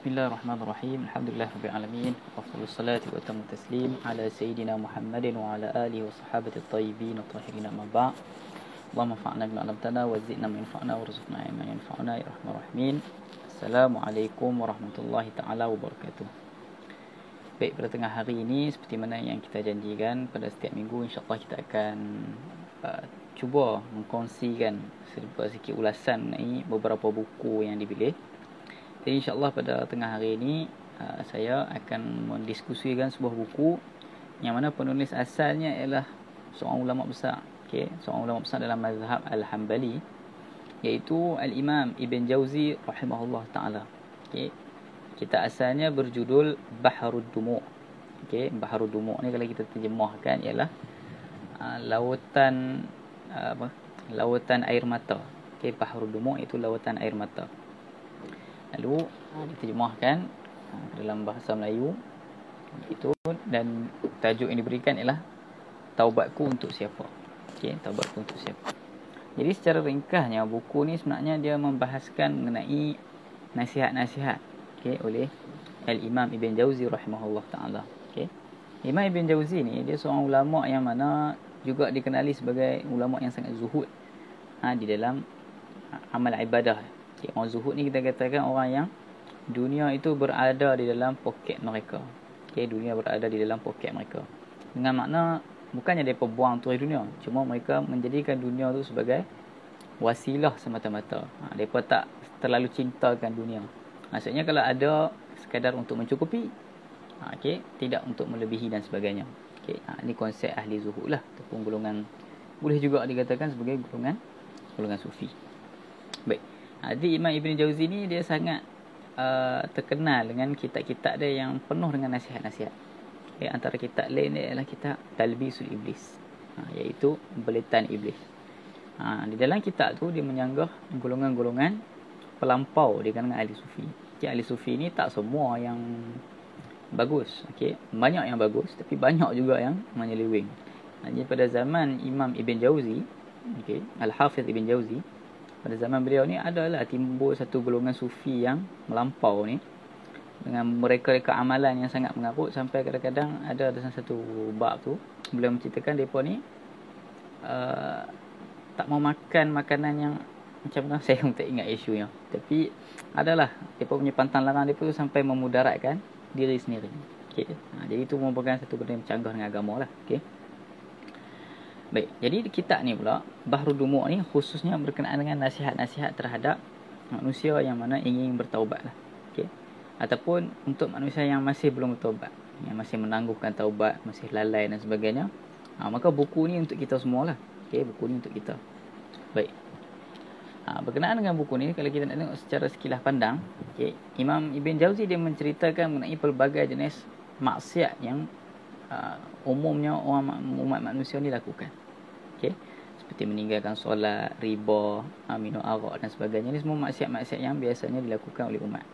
Bismillahirrahmanirrahim. Alhamdulillahirabbil alamin. Wassalatu wassalatu wa tamu taslim ala sayyidina Muhammadin wa ala alihi wa sahabati at-tayyibin at-tahirin amma ba'd. Allahumma fa'na bima 'allamtana wa zidna min fa'na warzuqna ilman yanfa'una ya arhamar rahimin. Assalamualaikum warahmatullahi taala wabarakatuh. Baik, pada tengah hari ini seperti mana yang kita janjikan pada setiap minggu, insya-Allah kita akan cuba mengkongsikan sedikit ulasan mengenai beberapa buku yang dipilih. Jadi insya-Allah pada tengah hari ini saya akan mendiskusikan sebuah buku yang mana penulis asalnya ialah seorang ulama besar, seorang ulama besar dalam mazhab Al-Hambali, iaitu Al-Imam Ibn Jauzi rahimahullah taala. Kita asalnya berjudul Bahrud Dumu'. Bahrud Dumu' ni kalau kita terjemahkan ialah lautan lautan air mata. Bahrud Dumu' itu lautan air mata. Lalu diterjemahkan dalam bahasa Melayu itu, dan tajuk yang diberikan ialah Taubatku untuk siapa. Taubatku untuk siapa. Jadi secara ringkasnya buku ni sebenarnya dia membahaskan mengenai nasihat-nasihat oleh Al-Imam Ibn Jauzi rahimahullah taala. Imam Ibn Jauzi ni dia seorang ulama yang mana juga dikenali sebagai ulama yang sangat zuhud di dalam amal ibadah. Orang zuhud ni kita katakan orang yang dunia itu berada di dalam poket mereka. Dunia berada di dalam poket mereka. Dengan makna bukannya mereka buang terus dunia, cuma mereka menjadikan dunia tu sebagai wasilah semata-mata. Mereka tak terlalu cintakan dunia. Maksudnya kalau ada sekadar untuk mencukupi, tidak untuk melebihi dan sebagainya. Ini konsep ahli zuhud lah, ataupun golongan, boleh juga dikatakan sebagai golongan sufi. Baik. Jadi Imam Ibn Jauzi ni dia sangat terkenal dengan kitab-kitab dia yang penuh dengan nasihat-nasihat. Antara kitab lain dia adalah kitab Talbisul Iblis, iaitu Beletan Iblis. Di dalam kitab tu dia menyanggah golongan-golongan pelampau di kalangan ahli sufi. Ahli sufi ni tak semua yang bagus. Banyak yang bagus, tapi banyak juga yang menyeleweng. Jadi pada zaman Imam Ibn Jauzi, Al-Hafiz Ibn Jauzi, pada zaman beliau ni adalah timbul satu golongan sufi yang melampau ni, dengan mereka-reka amalan yang sangat mengarut, sampai kadang-kadang ada dalam satu bab tu beliau menceritakan mereka ni tak mau makan makanan yang macam mana, saya pun tak ingat isunya, tapi adalah mereka punya pantang larang mereka tu sampai memudaratkan diri sendiri. Jadi itu merupakan satu benda yang bercanggah dengan agama lah. Baik, jadi kitab ni pula Bahrud Dumu' ni khususnya berkenaan dengan nasihat-nasihat terhadap manusia yang mana ingin bertaubat lah. Ataupun untuk manusia yang masih belum bertaubat, yang masih menangguhkan taubat, masih lalai dan sebagainya, maka buku ni untuk kita semualah. Buku ni untuk kita. Baik. Berkenaan dengan buku ni, kalau kita nak tengok secara sekilas pandang, Imam Ibn Jauzi dia menceritakan mengenai pelbagai jenis maksiat yang umumnya umat manusia ni lakukan. Seperti meninggalkan solat, riba, minum arak dan sebagainya. Ini semua maksiat-maksiat yang biasanya dilakukan oleh umat.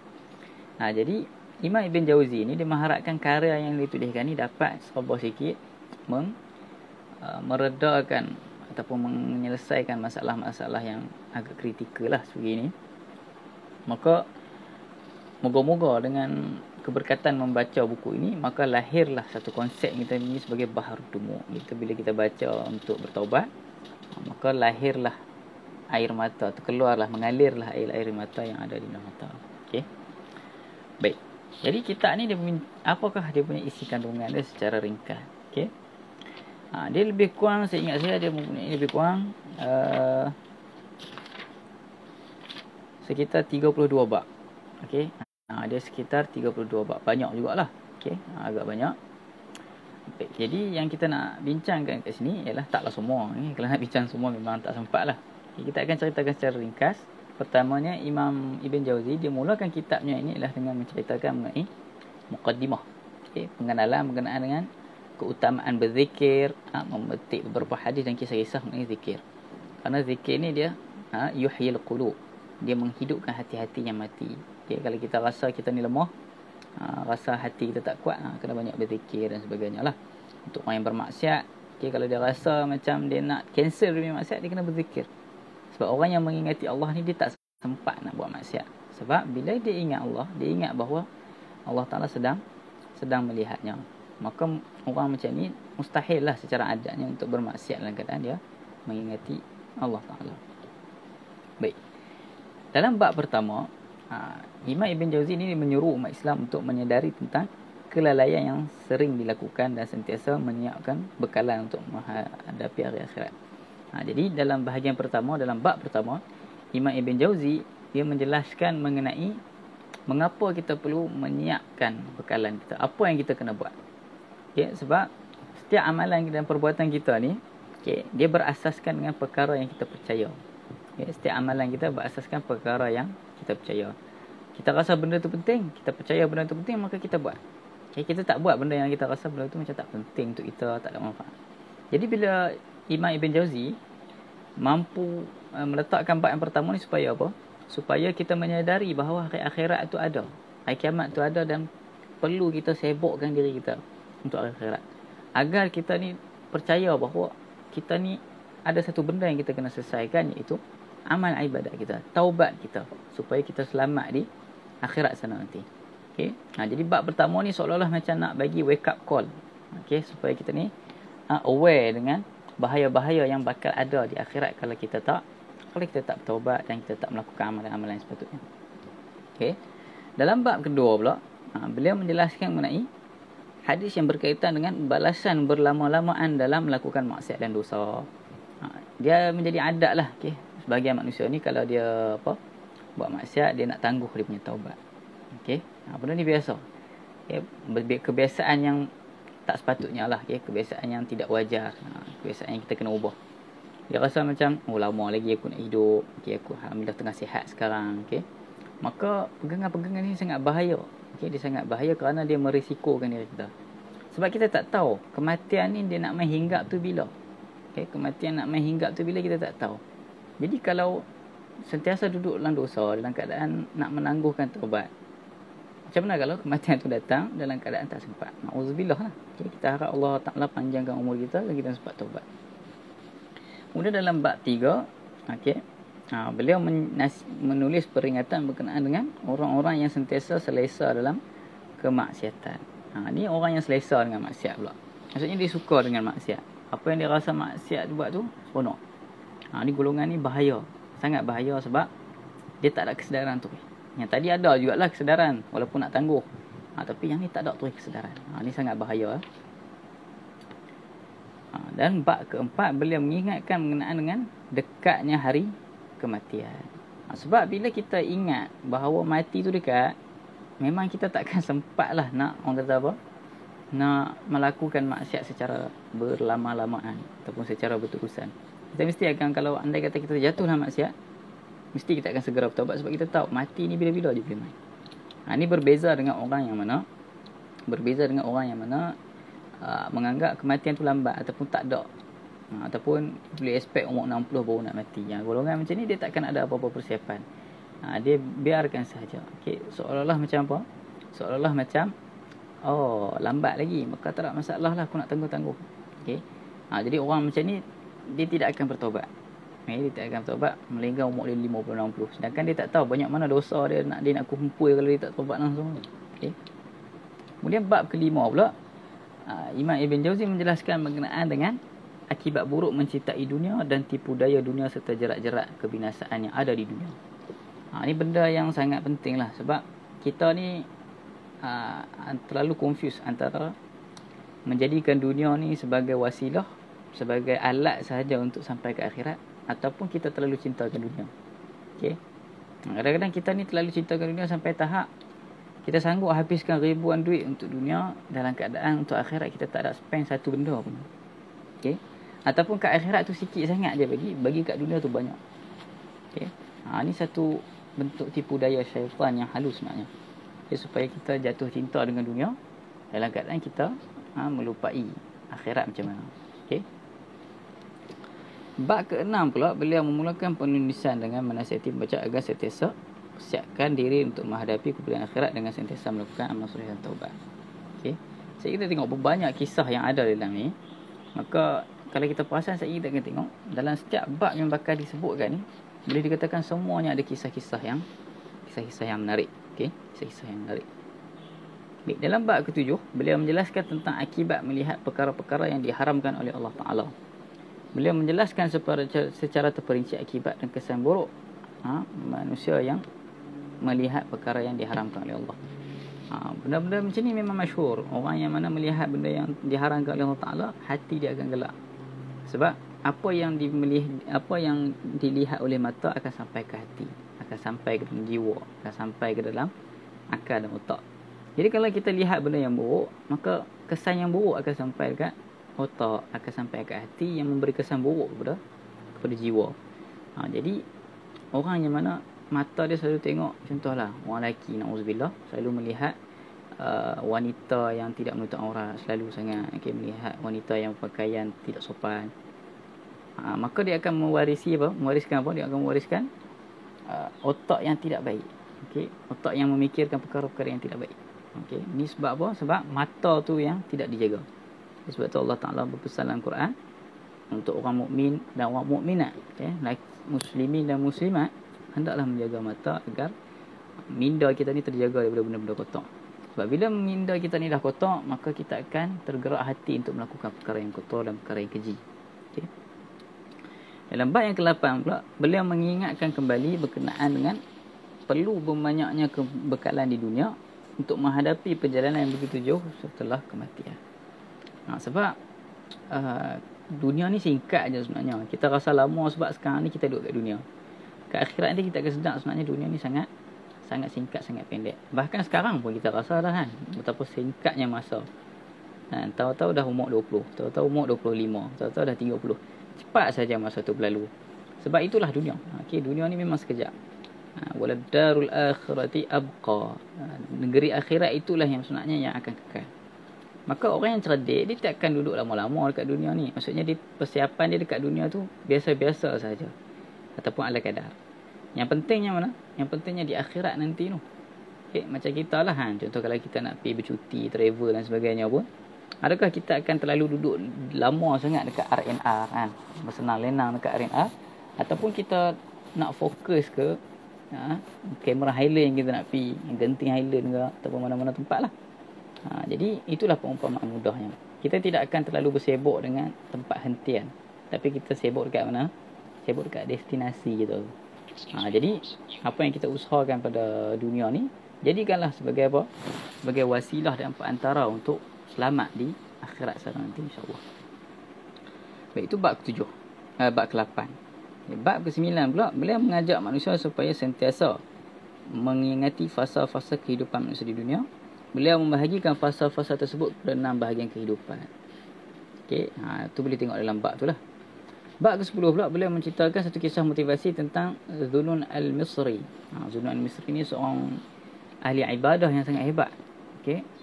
Jadi Imam Ibn Jauzi ni dia mengharapkan karya yang dituliskan ni dapat serba sikit meredakan ataupun menyelesaikan masalah-masalah yang agak kritikal lah sebegini. Maka moga-moga dengan keberkatan membaca buku ini, maka lahirlah satu konsep kita ini sebagai Bahrud Dumu'. Bila kita baca untuk bertaubat, maka lahirlah air mata, terkeluarlah, mengalirlah air mata yang ada di dalam mata. Baik. Jadi kitab ni dia apakah dia punya isi kandungan dia secara ringkas? Dia lebih kurang, saya ingat dia mempunyai lebih kurang sekitar 32 bab. Dia sekitar 32 bab. Banyak jugalah. Agak banyak. Baik. Jadi yang kita nak bincangkan kat sini ialah taklah semua ni. Kalau nak bincang semua memang tak sempat lah. Kita akan ceritakan secara ringkas. Pertamanya, Imam Ibn Jauzi dia mulakan kitabnya ini ialah dengan menceritakan mengenai muqaddimah. Pengenalan berkenaan dengan keutamaan berzikir, memetik beberapa hadis dan kisah-kisah mengenai zikir. Kerana zikir ni dia yuhyil qulub. Dia menghidupkan hati-hati yang mati. Kalau kita rasa kita ni lemah, rasa hati kita tak kuat, kena banyak berzikir dan sebagainya lah. Untuk orang yang bermaksiat, kalau dia rasa macam dia nak cancel dia maksiat, dia kena berzikir. Sebab orang yang mengingati Allah ni dia tak sempat nak buat maksiat. Sebab bila dia ingat Allah, dia ingat bahawa Allah Ta'ala sedang melihatnya. Maka orang macam ni mustahil lah secara adatnya untuk bermaksiat dalam keadaan dia mengingati Allah Ta'ala. Baik. Dalam bab pertama, Imam Ibn Jauzi ni menyuruh umat Islam untuk menyedari tentang kelalaian yang sering dilakukan dan sentiasa menyiapkan bekalan untuk menghadapi hari akhirat. Jadi dalam bahagian pertama, dalam bab pertama, Imam Ibn Jauzi dia menjelaskan mengenai mengapa kita perlu menyiapkan bekalan kita, apa yang kita kena buat. Sebab setiap amalan dan perbuatan kita ni, dia berasaskan dengan perkara yang kita percaya. Setiap amalan kita berasaskan perkara yang kita percaya. Kita rasa benda tu penting, kita percaya benda tu penting, maka kita buat. Kita tak buat benda yang kita rasa benda tu macam tak penting untuk kita, tak ada manfaat. Jadi bila Imam Ibn Jauzi mampu meletakkan bab yang pertama ni supaya apa? Supaya kita menyadari bahawa hari akhirat tu ada, hari kiamat tu ada, dan perlu kita sibukkan diri kita untuk hari akhirat. Agar kita ni percaya bahawa kita ni ada satu benda yang kita kena selesaikan, iaitu amal ibadat kita, taubat kita, supaya kita selamat di akhirat sana nanti. Jadi bab pertama ni seolah-olah macam nak bagi wake up call, supaya kita ni aware dengan bahaya-bahaya yang bakal ada di akhirat kalau kita tak bertaubat dan kita tak melakukan amalan-amalan yang sepatutnya. Dalam bab kedua pula, beliau menjelaskan mengenai hadis yang berkaitan dengan balasan berlama-lamaan dalam melakukan maksiat dan dosa. Dia menjadi adat lah, sebagian manusia ni kalau dia buat maksiat, dia nak tangguh dia punya taubat. Benda ni biasa. Kebiasaan yang tak sepatutnya lah, kebiasaan yang tidak wajar, kebiasaan yang kita kena ubah. Dia rasa macam, lama lagi aku nak hidup, aku alhamdulillah tengah sihat sekarang. Maka pegangan-pegangan ni sangat bahaya. Dia sangat bahaya kerana dia merisikokan diri kita. Sebab kita tak tahu kematian ni dia nak main hinggap tu bila. Kematian nak main hinggap tu bila, kita tak tahu. Jadi kalau sentiasa duduk dalam dosa, dalam keadaan nak menangguhkan taubat, macam mana kalau kematian tu datang dalam keadaan tak sempat? Na'udzubillah lah. Kita harap Allah Ta'ala panjangkan umur kita dan kita sempat taubat. Kemudian dalam bab 3, beliau menulis peringatan berkenaan dengan orang-orang yang sentiasa selesa dalam kemaksiatan. Ni orang yang selesa dengan maksiat pula. Maksudnya dia suka dengan maksiat. Apa yang dia rasa maksiat dia buat tu, seronok. Ni golongan ni bahaya. Sangat bahaya sebab dia tak ada kesedaran tu. Yang tadi ada jugalah kesedaran walaupun nak tangguh. Tapi yang ni tak ada tu kesedaran. Ni sangat bahaya. Dan bab keempat, beliau mengingatkan mengenaan dengan dekatnya hari kematian. Sebab bila kita ingat bahawa mati tu dekat, memang kita takkan sempat lah nak, orang kata apa, nak melakukan maksiat secara berlama-lamaan ataupun secara berterusan. Kita mesti akan, kalau andai kata kita jatuh dalam maksiat, mesti kita akan segera bertaubat sebab kita tahu mati ni bila-bila je boleh main. Ini berbeza dengan orang yang mana menganggap kematian tu lambat ataupun tak ada, ataupun boleh expect umur 60 baru nak mati. Golongan macam ni dia takkan ada apa-apa persiapan. Dia biarkan sahaja. Seolah-olah macam apa? Seolah-olah macam lambat lagi, maka tak ada masalah lah, aku nak tangguh-tangguh. Jadi orang macam ni dia tidak akan bertaubat. Dia tak akan bertaubat melenggang umur dia 50-60. Sedangkan dia tak tahu banyak mana dosa dia nak kumpul kalau dia tak taubat langsung. Kemudian bab kelima pula, Imam Ibn Jauzi menjelaskan berkenaan dengan akibat buruk mencintai dunia dan tipu daya dunia serta jerat-jerat kebinasaan yang ada di dunia. Ini benda yang sangat penting lah, sebab kita ni terlalu confuse antara menjadikan dunia ni sebagai wasilah, sebagai alat sahaja untuk sampai ke akhirat, ataupun kita terlalu cintakan dunia. Kadang-kadang kita ni terlalu cintakan dunia sampai tahap kita sanggup habiskan ribuan duit untuk dunia, dalam keadaan untuk akhirat kita tak ada spend satu benda pun. Ataupun kat akhirat tu sikit sangat je bagi kat dunia tu banyak. Ni satu bentuk tipu daya syaitan yang halus sebenarnya. Supaya kita jatuh cinta dengan dunia dalam keadaan kita melupai akhirat macam mana. Bab ke-6 pula, beliau memulakan penulisan dengan menasihati pembaca agar sentiasa persiapkan diri untuk menghadapi kemudian akhirat dengan sentiasa melakukan amal soleh dan taubat. Saya kita tengok banyak kisah yang ada dalam ni. Maka kalau kita perasan, saya kita akan tengok dalam setiap bab yang bakal disebutkan ni, boleh dikatakan semuanya ada kisah-kisah kisah-kisah yang menarik. Okey, kisah-kisah yang menarik. Baik, dalam bab ke-7 beliau menjelaskan tentang akibat melihat perkara-perkara yang diharamkan oleh Allah Taala. Beliau menjelaskan secara terperinci akibat dan kesan buruk manusia yang melihat perkara yang diharamkan oleh Allah. Benda-benda macam ni memang masyhur. Orang yang mana melihat benda yang diharamkan oleh Allah Taala, hati dia akan gelak. Sebab apa yang dilihat oleh mata akan sampai ke hati, akan sampai ke dalam jiwa, akan sampai ke dalam akal dan otak. Jadi kalau kita lihat benda yang buruk, maka kesan yang buruk akan sampai dekat otak, akan sampai ke hati, yang memberi kesan buruk kepada jiwa. Jadi orang yang mana mata dia selalu tengok, contohlah orang lelaki, na'udzubillah, selalu melihat wanita yang tidak menutup aurat, selalu sangat melihat wanita yang pakaian tidak sopan, maka dia akan mewariskan apa? Dia akan mewariskan otak yang tidak baik. Otak yang memikirkan perkara-perkara yang tidak baik. Ni sebab apa? Sebab mata tu yang tidak dijaga. Sebab tu Allah Ta'ala berpesan dalam Quran untuk orang mukmin dan orang mukminat, muslimin dan muslimat, hendaklah menjaga mata agar minda kita ni terjaga daripada benda-benda kotor. Sebab bila minda kita ni dah kotor, maka kita akan tergerak hati untuk melakukan perkara yang kotor dan perkara yang keji. Dalam bab yang ke-8 pula, beliau mengingatkan kembali berkenaan dengan perlu berbanyaknya kebekalan di dunia untuk menghadapi perjalanan yang begitu jauh setelah kematian. Sebab dunia ni singkat aja sebenarnya. Kita rasa lama sebab sekarang ni kita duduk kat dunia. Kat akhirat nanti kita akan sedar sebenarnya dunia ni sangat singkat, sangat pendek. Bahkan sekarang pun kita rasa dah kan betapa singkatnya masa. Tahu-tahu dah umur 20, tahu-tahu umur 25, tahu-tahu dah 30. Cepat saja masa tu berlalu. Sebab itulah dunia. Dunia ni memang sekejap. Walad darul akhirati abqa. Negeri akhirat itulah yang sebenarnya yang akan kekal. Maka orang yang cerdik, dia tak akan duduk lama-lama dekat dunia ni. Maksudnya persiapan dia dekat dunia tu biasa-biasa saja, ataupun ala kadar. Yang pentingnya mana? Yang pentingnya di akhirat nanti tu. Macam kita lah contoh kalau kita nak pergi bercuti, travel dan sebagainya pun, adakah kita akan terlalu duduk lama sangat dekat RNR bersenang lenang dekat RNR, ataupun kita nak fokus ke kamera Highland yang kita nak pergi, Genting Highland ke, ataupun mana-mana tempat lah. Jadi itulah perumpamaan mudahnya. Kita tidak akan terlalu bersibuk dengan tempat hentian, tapi kita sibuk dekat mana? Sibuk dekat destinasi gitu. Jadi apa yang kita usahakan pada dunia ni, jadikanlah sebagai apa? Sebagai wasilah dan perantara untuk selamat di akhirat sana nanti, insya-Allah. Baik, itu bab ke-7. Bab ke-8. Bab ke-9 pula, beliau mengajak manusia supaya sentiasa mengingati fasa-fasa kehidupan manusia di dunia. Beliau membahagikan fasa-fasa tersebut kepada 6 bahagian kehidupan. Tu boleh tengok dalam bab tu lah. Bab ke-10 pula, beliau menceritakan satu kisah motivasi tentang Zunun al-Misri. Zunun al-Misri ni seorang ahli ibadah yang sangat hebat.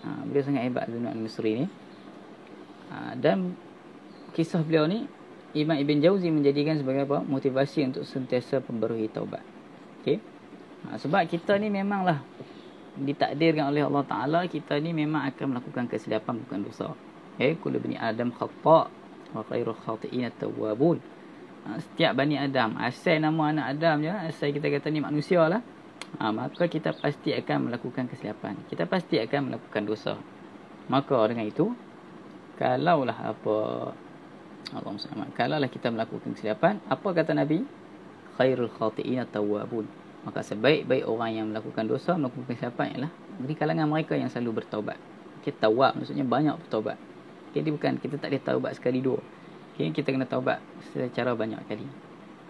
Beliau sangat hebat, Zunun al-Misri ni. Dan kisah beliau ni Imam Ibn Jauzi menjadikan sebagai apa? Motivasi untuk sentiasa pemberui taubat. Sebab kita ni memanglah ditakdirkan oleh Allah Ta'ala, kita ni memang akan melakukan kesilapan, bukan dosa. Kullu bani Adam khata' wa khairul khati'in at-tawwabun. Setiap Bani Adam, asal nama anak Adam je, asal kita kata ni manusia lah, maka kita pasti akan melakukan kesilapan, kita pasti akan melakukan dosa. Maka dengan itu, kalaulah kita melakukan kesilapan, apa kata Nabi? Khairul khati'in at-tawwabun. Maka sebaik-baik orang yang melakukan dosa, melakukan kesilapan ialah dari kalangan mereka yang selalu bertaubat. Tawab maksudnya banyak bertaubat. Dia bukan kita tak boleh taubat sekali dua. Kita kena taubat secara banyak kali.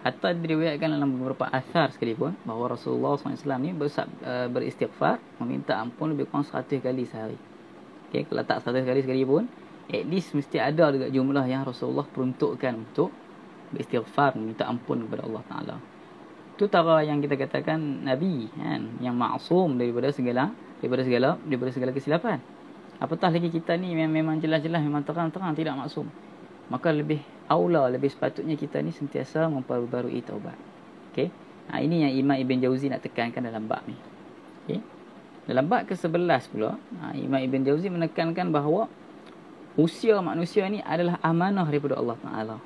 Hatta diriwayatkan dalam beberapa asar sekalipun bahawa Rasulullah SAW ni beristighfar, meminta ampun lebih kurang 100 kali sehari. Kalau tak 100 kali sekalipun, at least mesti ada juga jumlah yang Rasulullah peruntukkan untuk beristighfar, meminta ampun kepada Allah Ta'ala. Itu cara yang kita katakan Nabi yang maksum daripada segala kesilapan. Apatah lagi kita ni memang jelas-jelas, memang terang-terang tidak maksum. Maka lebih aula, lebih sepatutnya kita ni sentiasa memperbarui taubat. Ini yang Imam Ibn Jauzi nak tekankan dalam bab ni. Dalam bab ke-11 pula, Imam Ibn Jauzi menekankan bahawa usia manusia ni adalah amanah daripada Allah Ta'ala.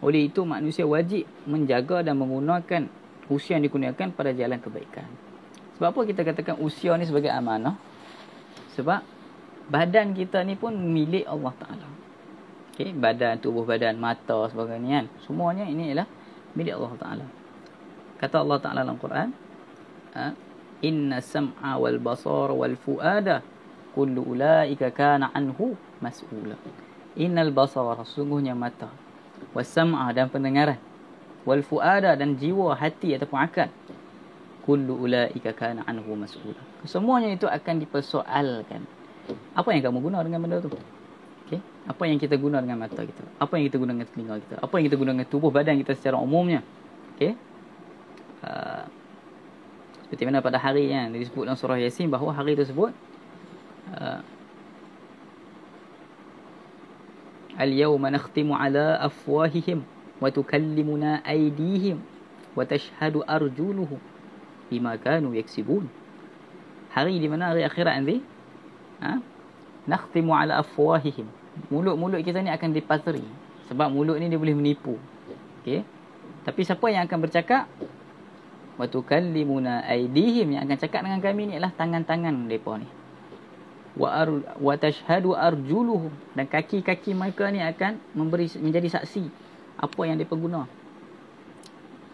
Oleh itu manusia wajib menjaga dan menggunakan usia yang digunakan pada jalan kebaikan. Sebab apa kita katakan usia ni sebagai amanah? Sebab badan kita ni pun milik Allah Ta'ala. Okay? Badan, tubuh badan, mata, sebagainya kan. Semuanya ini adalah milik Allah Ta'ala. Kata Allah Ta'ala dalam Quran, inna sam'a wal basara wal fu'ada kullu ulaika kana anhu mas'ula. Innal basara, sungguhnya mata, was sam'a, dan pendengaran, wal fu'ada, dan jiwa, hati ataupun akal, kullu ulaika kana anhu mas'ula. Semuanya itu akan dipersoalkan. Apa yang kamu guna dengan benda tu? Okay? Apa yang kita guna dengan mata kita? Apa yang kita guna dengan telinga kita? Apa yang kita guna dengan tubuh badan kita secara umumnya? Okay? Seperti mana pada hari yang disebut dalam surah Yasin, bahawa hari tersebut al-yawma nakhtimu ala afwahihim wa tukallimuna aydihim wa tashhadu arjuluhum bima kanu yaksibun. Hari di mana? Hari akhirat nanti. Nakhtimu ala afwahihim. Mulut-mulut kita ni akan dipateri. Sebab mulut ni dia boleh menipu. Okay? Tapi siapa yang akan bercakap? Wa tukallimuna aydihim, yang akan cakap dengan kami ni adalah tangan-tangan mereka ni. Wa tashhadu arjuluhum, dan kaki-kaki mereka ni akan menjadi saksi apa yang mereka guna.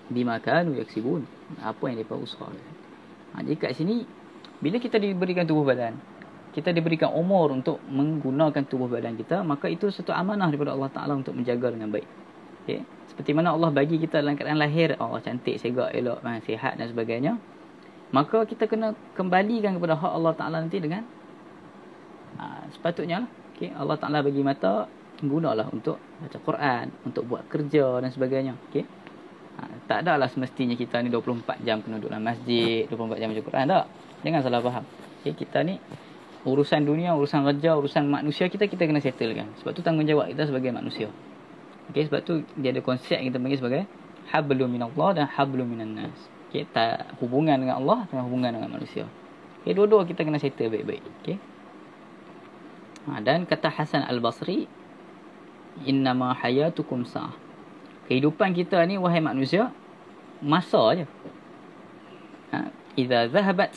Bima kanu yaksibun, apa yang mereka usahakan. Jadi kat sini, bila kita diberikan tubuh badan, kita diberikan umur untuk menggunakan tubuh badan kita, maka itu satu amanah daripada Allah Ta'ala untuk menjaga dengan baik. Okay? Seperti mana Allah bagi kita dalam keadaan lahir, cantik, segak, elok, sihat dan sebagainya, maka kita kena kembalikan kepada hak Allah Ta'ala nanti dengan sepatutnya. Okay? Allah Ta'ala bagi mata, gunalah untuk baca Quran, untuk buat kerja dan sebagainya. Okay? Tak adalah semestinya kita ni 24 jam kena duduk dalam masjid, 24 jam baca Quran, tak. Jangan salah faham. Okay? Kita ni urusan dunia, urusan kerja, urusan manusia kita kena settlekan. Sebab tu tanggungjawab kita sebagai manusia. Okay, sebab tu dia ada konsep yang kita panggil sebagai hablum minallah dan hablum minan nas. Okay, hubungan dengan Allah dengan hubungan dengan manusia. Okay, dua-dua kita kena settle baik-baik. Okay. Dan kata Hasan Al-Basri, innama hayatukum sa'ah. Kehidupan kita ni wahai manusia, masa je. Idza zahabat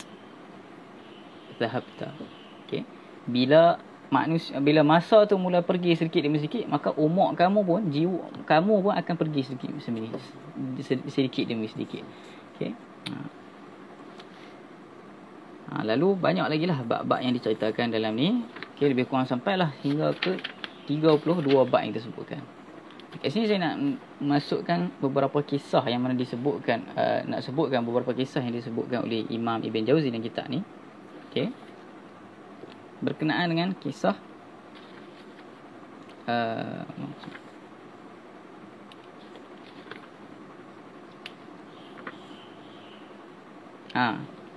zahabta. Okay. Bila masa tu mula pergi sedikit demi sedikit, maka umur kamu pun, jiwa kamu pun akan pergi sedikit demi sedikit. Okay. Lalu banyak lagi lah bab-bab yang diceritakan dalam ni. Okay, lebih kurang sampailah hingga ke 32 bab yang disebutkan. Kat sini saya nak masukkan beberapa kisah yang mana disebutkan, nak sebutkan beberapa kisah yang disebutkan oleh Imam Ibn Jauzi dalam kitab ni. Okay. Berkenaan dengan kisah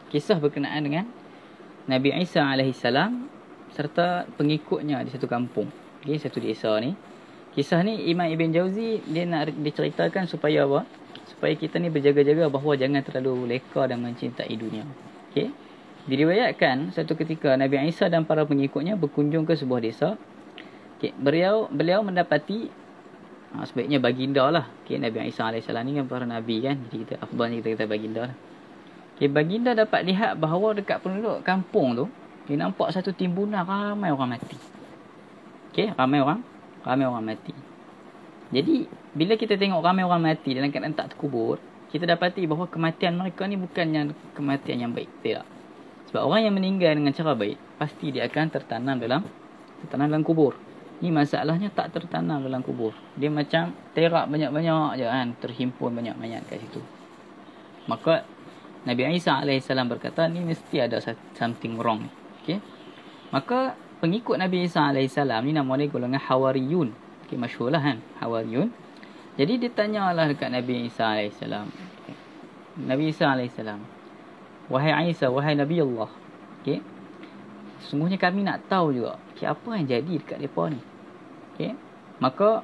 kisah berkenaan dengan Nabi Isa AS serta pengikutnya di satu kampung, okay, satu desa ni. Kisah ni Imam Ibn Jauzi dia nak diceritakan supaya apa? Supaya kita ni berjaga-jaga bahawa jangan terlalu leka dan mencintai dunia. Okay. Diriwayatkan satu ketika Nabi Isa dan para pengikutnya berkunjung ke sebuah desa. Okay, beliau mendapati sebaiknya baginda lah. Okay, Nabi Isa AS ni kan para Nabi kan. Jadi kita afdalnya kita kata baginda lah. Okay, baginda dapat lihat bahawa dekat penduduk kampung tu, dia nampak satu timbunan ramai orang mati. Okay, ramai orang mati. Jadi bila kita tengok ramai orang mati dalam keadaan tak terkubur, kita dapati bahawa kematian mereka ni bukannya kematian yang baik. Tidak. Sebab orang yang meninggal dengan cara baik, pasti dia akan tertanam dalam kubur. Ni masalahnya tak tertanam dalam kubur. Dia macam terak banyak-banyak je kan, terhimpun banyak-banyak kat situ. Maka Nabi Isa AS berkata, ni mesti ada something wrong. Okay? Maka pengikut Nabi Isa AS ni nama dia golongan Hawariyun. Okay, masyhur lah kan, Hawariyun. Jadi dia tanyalah dekat Nabi Isa AS. Okay. Nabi Isa AS, wahai Isa, wahai Nabi Allah, okay, sungguhnya kami nak tahu juga, okay, apa yang jadi dekat mereka ni. Okay. Maka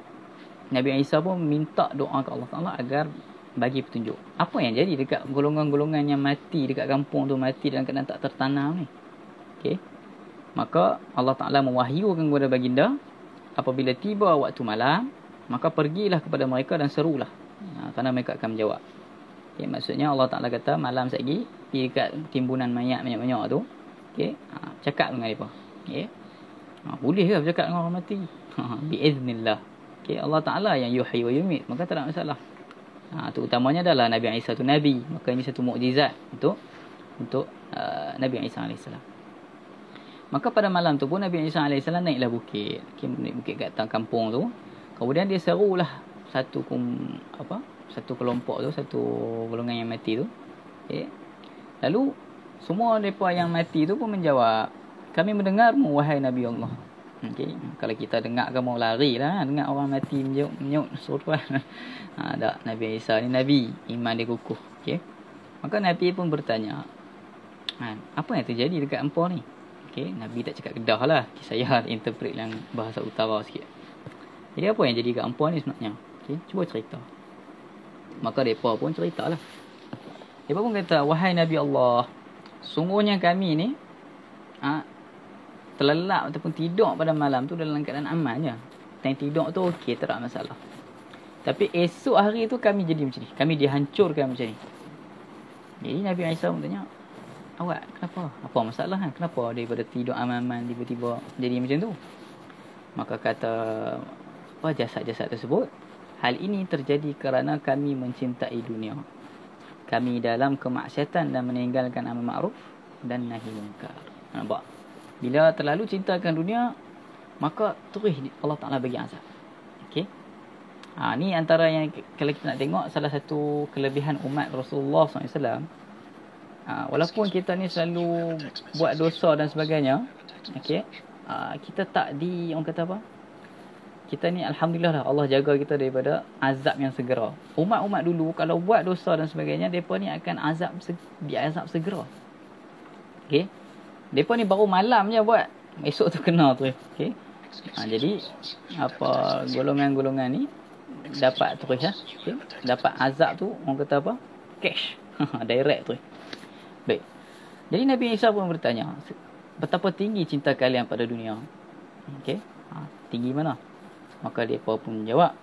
Nabi Isa pun minta doa ke Allah Ta'ala agar bagi petunjuk. Apa yang jadi dekat golongan-golongan yang mati dekat kampung tu, mati dalam keadaan tak tertanam ni. Okay. Maka Allah Ta'ala mewahyukan kepada baginda, apabila tiba waktu malam, maka pergilah kepada mereka dan serulah. Kerana mereka akan menjawab. Okay, maksudnya Allah Ta'ala kata malam sekali mati dekat timbunan mayat banyak-banyak tu, okey, cakap dengan depa. Okey. Boleh ke bercakap dengan orang mati? Biiznillah. Okey, Allah Taala yang yuhyi wa yumit, maka tak ada masalah. Terutamanya adalah Nabi Isa tu nabi, maka ini satu mukjizat untuk Nabi Isa alaihissalam. Maka pada malam tu pun Nabi Isa alaihissalam naiklah bukit. Okay, naik bukit kat atas kampung tu. Kemudian dia serulah satu kelompok tu, satu golongan yang mati tu. Okay. Lalu semua mereka yang mati tu pun menjawab, kami mendengarmu wahai Nabi Allah. Okay. Kalau kita dengar kan mau lari lah, dengar orang mati menyut suruh. Tak, Nabi Isa ni Nabi, iman dia kukuh. Okay. Maka Nabi pun bertanya, apa yang terjadi dekat hampa ni? Okay, Nabi tak cakap Kedah lah. Saya interpret yang bahasa utara sikit. Jadi apa yang jadi kat hampa ni sebenarnya? Okay, cuba cerita. Maka mereka pun ceritalah. Mereka pun kata, wahai Nabi Allah, sungguhnya kami ni terlelap ataupun tidur pada malam tu dalam keadaan aman je. Time tidur tu okey, tak ada masalah. Tapi esok hari tu kami jadi macam ni. Kami dihancurkan macam ni. Jadi Nabi Isa pun tanya, awak kenapa? Apa masalah kan? Kenapa daripada tidur aman-aman tiba-tiba jadi macam tu? Maka kata jasad-jasad tersebut, hal ini terjadi kerana kami mencintai dunia. Kami dalam kemaksiatan dan meninggalkan amal ma'ruf dan nahi munkar. Nampak? Bila terlalu cintakan dunia, maka terus Allah Ta'ala bagi azab. Okey? Ni antara yang kalau kita nak tengok salah satu kelebihan umat Rasulullah SAW. Walaupun kita ni selalu buat dosa dan sebagainya, okey, kita tak orang kata apa? Kita ni alhamdulillah lah, Allah jaga kita daripada azab yang segera. Umat-umat dulu kalau buat dosa dan sebagainya, depa ni akan diazab segera. Okey. Depa ni baru malam je buat, esok tu kena tu. Okey. Jadi apa golongan-golongan ni dapat terus ya. Okey. Dapat azab tu orang kata apa? Cash. Direct tu. Baik. Jadi Nabi Isa pun bertanya, betapa tinggi cinta kalian pada dunia? Okey. Tinggi mana? Maka mereka pun menjawab,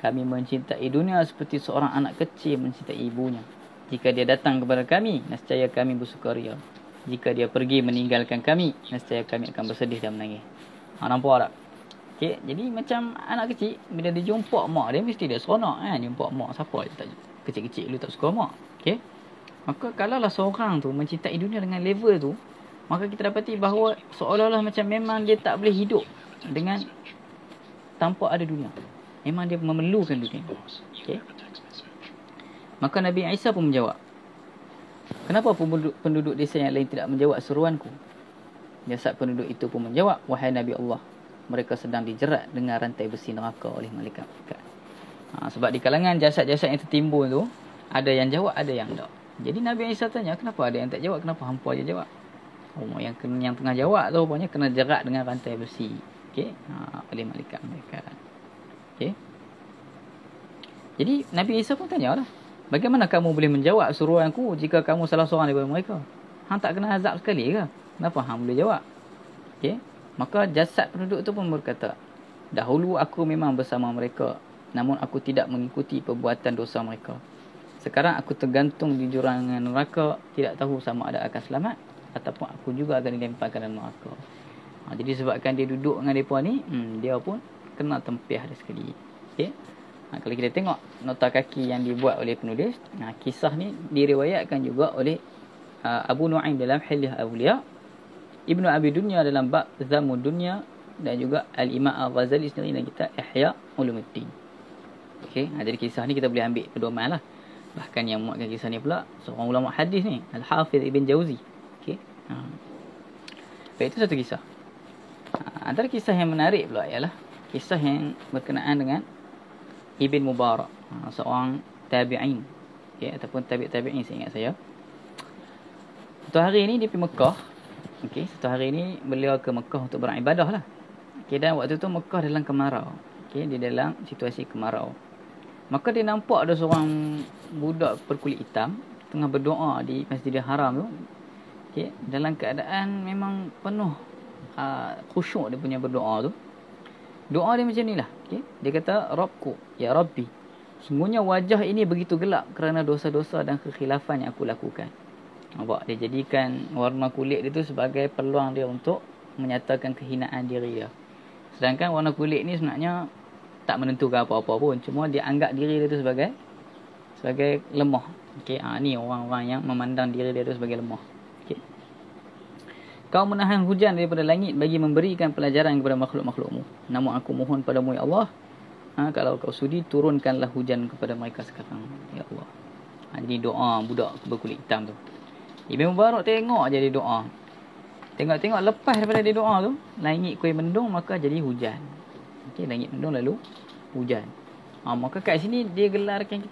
kami mencintai dunia seperti seorang anak kecil mencintai ibunya. Jika dia datang kepada kami, nescaya kami bersukaria. Jika dia pergi meninggalkan kami, nescaya kami akan bersedih dan menangis. Nampak tak? Okey, jadi macam anak kecil, bila dia jumpa mak dia, mesti dia seronok kan? Jumpa mak, siapa dia tak kecil-kecil dulu tak suka mak. Okey. Maka kalaulah seorang tu mencintai dunia dengan level tu, maka kita dapati bahawa seolah-olah macam memang dia tak boleh hidup dengan tanpa ada dunia. Memang dia memerlukan dunia. Okay. Maka Nabi Isa pun menjawab, kenapa penduduk desa yang lain tidak menjawab seruanku? Jasad penduduk itu pun menjawab, wahai Nabi Allah, mereka sedang dijerat dengan rantai besi neraka oleh malaikat-malaikat. Sebab di kalangan jasad-jasad yang tertimbun tu, ada yang jawab, ada yang tak. Jadi Nabi Isa tanya, kenapa ada yang tak jawab? Kenapa hampa je jawab? Yang tengah jawab tu rupanya kena jerat dengan rantai besi. Okey, oleh malaikat-malaikat. Okey. Jadi Nabi Isa pun tanya lah, bagaimana kamu boleh menjawab suruhanku jika kamu salah seorang daripada mereka? Hang tak kena azab sekali ke? Kenapa hang boleh jawab? Okey. Maka jasad penduduk tu pun berkata, dahulu aku memang bersama mereka, namun aku tidak mengikuti perbuatan dosa mereka. Sekarang aku tergantung di jurang neraka, tidak tahu sama ada akan selamat ataupun aku juga akan dilemparkan dalam neraka. Jadi sebabkan dia duduk dengan mereka ni, dia pun kena tempiah dia sekali. Okey. Kalau kita tengok nota kaki yang dibuat oleh penulis, kisah ni diriwayatkan juga oleh Abu Nu'aim dalam Hilyah Awliya, Ibnu Abi Dunya dalam bab Zamud Dunya, dan juga Al-Imam Al-Ghazali sendiri dalam kitab Ihya Ulumuddin. Okey, jadi kisah ni kita boleh ambil pedoman lah. Bahkan yang muatkan kisah ni pula seorang ulama hadis ni, Al-Hafiz Ibn Jauzi. Okey. Baik, itu satu kisah. Antara kisah yang menarik pula ialah kisah yang berkenaan dengan Ibn Mubarak, seorang tabi'in, okay, ataupun tabi'in seingat saya. Satu hari ni dia pergi Mekah. Okay, satu hari ni beliau ke Mekah untuk beribadah lah. Okay, dan waktu tu Mekah dalam kemarau. Okay, dia dalam situasi kemarau. Maka dia nampak ada seorang budak berkulit hitam tengah berdoa di Masjidil Haram tu. Okay, dalam keadaan memang penuh khusyuk dia punya berdoa tu. Doa dia macam ni lah. Okay? Dia kata, Rabbku, ya Rabbi, sungguhnya wajah ini begitu gelap kerana dosa-dosa dan kekhilafan yang aku lakukan. Nampak? Dia jadikan warna kulit dia tu sebagai peluang dia untuk menyatakan kehinaan diri dia. Sedangkan warna kulit ni sebenarnya tak menentukan apa-apa pun. Cuma dia anggap diri dia tu sebagai lemah. Okey, ni orang-orang yang memandang diri dia tu sebagai lemah. Okey. Kau menahan hujan daripada langit bagi memberikan pelajaran kepada makhluk-makhlukmu. Namun aku mohon padamu ya Allah, kalau kau sudi turunkanlah hujan kepada mereka sekarang ya Allah. Jadi doa budak berkulit hitam tu. Ibn Mubarak tengok je dia doa. Tengok-tengok lepas daripada dia doa tu, langit kuih mendung maka jadi hujan. Okey, langit mendung lalu hujan. Maka kat sini dia gelarkan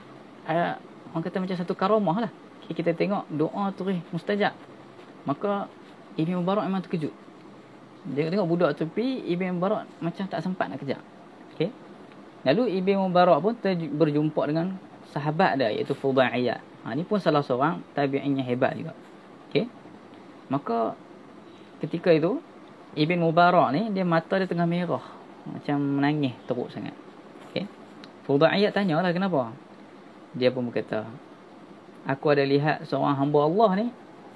orang kata macam satu karamah lah. Okay, kita tengok doa tu mustajab. Maka Ibn Mubarak memang terkejut. Dia tengok budak tu pergi, Ibn Mubarak macam tak sempat nak kejar. Okay. Lalu Ibn Mubarak pun berjumpa dengan sahabat dia, iaitu Fudaiyah. Ni pun salah seorang tabi'in yang hebat juga. Okay. Maka ketika itu Ibn Mubarak ni, dia mata dia tengah merah, macam menangis teruk sangat. Okay. Fudaiyah tanyalah kenapa. Dia pun berkata, aku ada lihat seorang hamba Allah ni,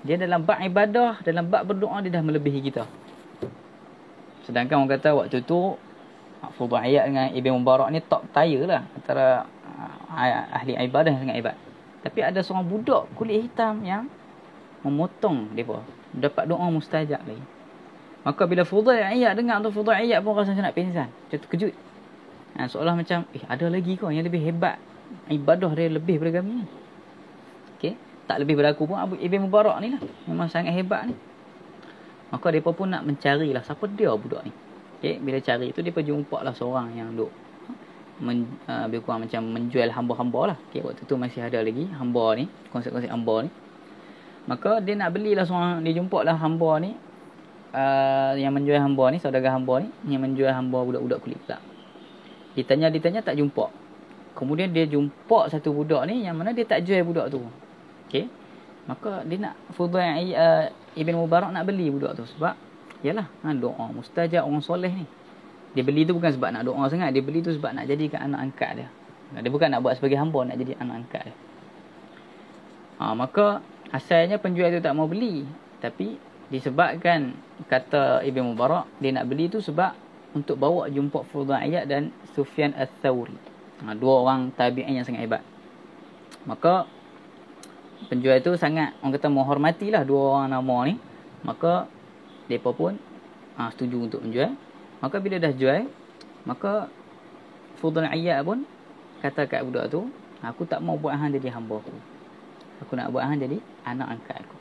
dia dalam bab ibadah, dalam bab berdoa, dia dah melebihi kita. Sedangkan orang kata waktu tu Fudaiyah dengan Ibn Mubarak ni top tier lah antara ahli ibadah dengan ibad. Tapi ada seorang budak kulit hitam yang memotong mereka, dapat doa mustajab lagi. Maka bila Fudaiyah dengar tu, Fudaiyah pun rasa macam nak pingsan, macam terkejut. Seolah macam ada lagi kau yang lebih hebat, ibadah dia lebih daripada kami ni. Okey, tak lebih daripada aku pun, Ibn Mubarak ni lah memang sangat hebat ni. Maka mereka pun nak mencari lah siapa dia budak ni. Okey, bila cari tu mereka jumpa lah seorang yang duk lebih kurang macam menjual hamba-hamba lah. Okey, waktu tu masih ada lagi hamba ni, konsep-konsep hamba ni. Maka dia nak belilah seorang, dia jumpa lah hamba ni, yang menjual hamba ni, saudagar hamba ni yang menjual hamba budak-budak kulit gelap. Ditanya tak jumpa. Kemudian dia jumpa satu budak ni yang mana dia tak jual budak tu. Okey. Maka dia nak Ibn Mubarak nak beli budak tu sebab yalah, doa mustajab orang soleh ni. Dia beli tu bukan sebab nak doa sangat, dia beli tu sebab nak jadikan anak angkat dia. Dia bukan nak buat sebagai hamba, nak jadi anak angkat dia. Maka asalnya penjual tu tak mau beli, tapi disebabkan kata Ibn Mubarak dia nak beli tu sebab untuk bawa jumpa Fudaiyah dan Sufyan Ats-Tsauri. Dua orang tabi'in yang sangat hebat. Maka penjual tu sangat, orang kata menghormatilah dua orang nama ni. Maka mereka pun setuju untuk menjual. Maka bila dah jual, maka Fudaiyah pun kata kat budak tu, aku tak mau buat hang jadi hamba aku. Aku nak buat hang jadi anak angkat aku.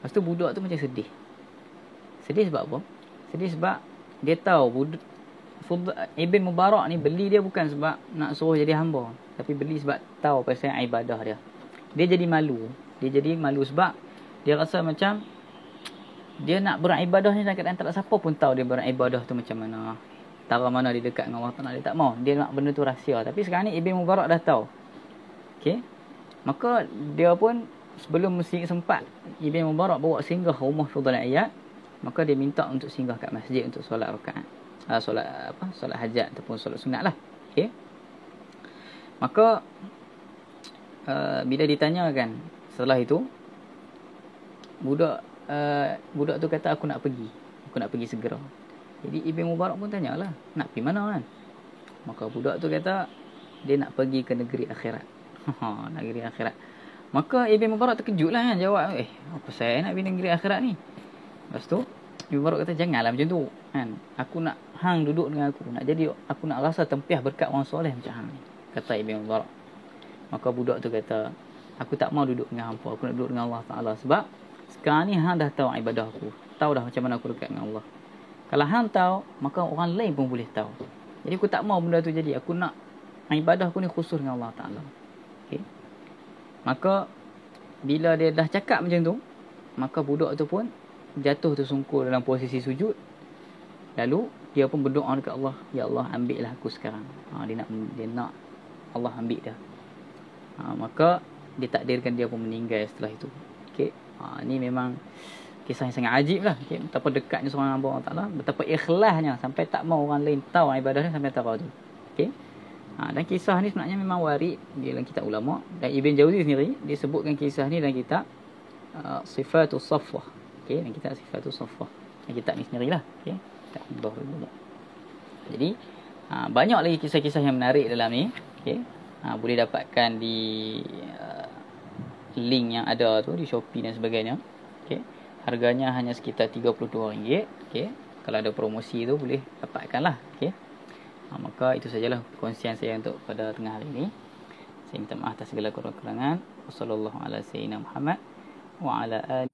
Lepas tu budak tu macam sedih. Sedih sebab apa? Sedih sebab dia tahu Ibn Mubarak ni beli dia bukan sebab nak suruh jadi hamba, tapi beli sebab tahu pasal ibadah dia. Dia jadi malu. Dia jadi malu sebab dia rasa macam dia nak beribadah ni dalam keadaan tak ada siapa pun tahu dia beribadah tu macam mana, tara mana dia dekat dengan Allah Ta'ala. Dia tak mau, dia nak benda tu rahsia. Tapi sekarang ni Ibn Mubarak dah tahu. Okey. Maka dia pun sebelum sempat Ibn Mubarak bawa singgah rumah Fudaiyah, maka dia minta untuk singgah kat masjid untuk solat rakaat. Solat hajat ataupun solat sunat lah. Okey. Maka bila ditanyakan setelah itu, budak tu kata aku nak pergi segera. Jadi Ibn Mubarak pun tanyalah, nak pergi mana kan? Maka budak tu kata dia nak pergi ke negeri akhirat. Negeri akhirat. Maka Ibn Mubarak terkejutlah kan, jawab, apa saya nak pergi negeri akhirat ni? Lepas tu Ibn Mubarak kata janganlah macam tu kan. Aku nak hang duduk dengan aku, aku nak rasa tempiah berkat orang soleh macam hang ni, kata Ibn Mubarak. Maka budak tu kata, aku tak mau duduk dengan hampa, aku nak duduk dengan Allah Ta'ala. Sebab sekarang ni hang dah tahu ibadah aku, tahu dah macam mana aku dekat dengan Allah. Kalau hang tahu, maka orang lain pun boleh tahu. Jadi aku tak mau benda tu jadi. Aku nak ibadah aku ni khusus dengan Allah Ta'ala. Okay. Maka bila dia dah cakap macam tu, maka budak tu pun jatuh tersungkur dalam posisi sujud. Lalu dia pun berdoa dekat Allah, ya Allah ambillah aku sekarang. Dia nak Allah ambil dia. Maka ditakdirkan dia pun meninggal setelah itu. Okey. Ini memang kisah yang sangat ajib lah. Okay. Betapa dekatnya seorang hamba Allah Ta'ala, betapa ikhlasnya sampai tak mau orang lain tahu ibadahnya sampai tahu tu. Okey. Dan kisah ni sebenarnya memang warid di dalam kitab ulama. Dan Ibn Jauzi sendiri dia sebutkan kisah ni dalam kitab sifatus safwah. Okey, dan kitab sifatus safwah. Kitab ni sendirilah. Okey, kitab Bahrul Dumu'. Jadi banyak lagi kisah-kisah yang menarik dalam ni. Okey, boleh dapatkan di link yang ada tu di Shopee dan sebagainya. Okey, harganya hanya sekitar RM32. Okey, kalau ada promosi tu boleh dapatkanlah. Okey, maka itu sajalah perkongsian saya untuk pada tengah hari ini. Saya minta maaf atas segala kekurangan. Wassallallahu ala sayyidina Muhammad wa ala alihi